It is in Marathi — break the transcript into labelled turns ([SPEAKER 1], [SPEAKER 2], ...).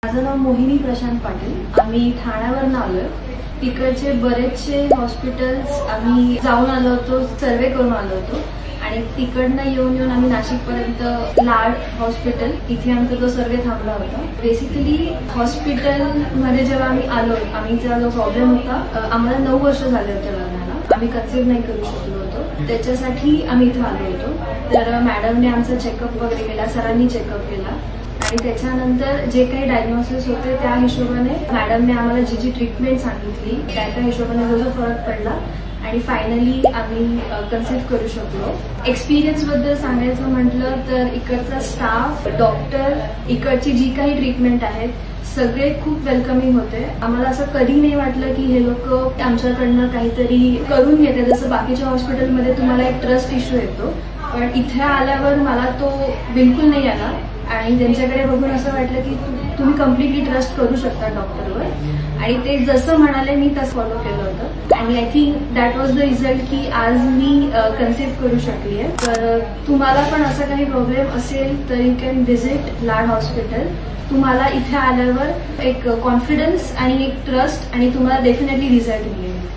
[SPEAKER 1] माझं नाव मोहिनी प्रशांत पाटील। आम्ही ठाण्यावरून आलोय। तिकडचे बरेचसे हॉस्पिटल्स आम्ही जाऊन आलो होतो, सर्वे करून आलो होतो आणि तिकडनं येऊन आम्ही नाशिकपर्यंत लाड हॉस्पिटल इथे आमचा तो सर्वे थांबला होता। बेसिकली हॉस्पिटलमध्ये जेव्हा आम्ही आलो, आमचा जो प्रॉब्लेम होता, आम्हाला 9 वर्ष झाले होते लग्नाला, आम्ही कन्सीव्ह नाही करू शकलो होतो, त्याच्यासाठी आम्ही इथे आलो होतो। तर मॅडमने आमचा चेकअप वगैरे केला, सरांनी चेकअप केला आणि त्याच्यानंतर जे काही डायग्नोसिस होते त्या हिशोबाने मॅडमने आम्हाला जी ट्रीटमेंट सांगितली त्या हिशोबाने जो फरक पडला आणि फायनली आम्ही कन्सीव्ह करू शकलो। एक्सपिरियन्स बद्दल सांगायचं म्हटलं तर इकडचा स्टाफ, डॉक्टर, इकडची जी काही ट्रीटमेंट आहेत सगळे खूप वेलकमिंग होते। आम्हाला असं कधी नाही वाटलं की हे लोक आमच्याकडनं काहीतरी करून घेते, जसं बाकीच्या हॉस्पिटलमध्ये तुम्हाला एक ट्रस्ट इश्यू येतो, पण इथे आल्यावर मला तो बिलकुल नाही आला आणि त्यांच्याकडे बघून असं वाटलं की तुम्ही कम्प्लिटली ट्रस्ट करू शकता डॉक्टरवर आणि ते जसं म्हणाले मी तसं फॉलो केलं होतं आणि I think that was the result की आज मी कन्सीव्ह करू शकली आहे। तर तुम्हाला पण असा काही प्रॉब्लेम असेल तर you can visit Lad hospital. तुम्हाला इथे आल्यावर एक कॉन्फिडन्स आणि एक ट्रस्ट आणि तुम्हाला डेफिनेटली रिझल्ट मिळेल।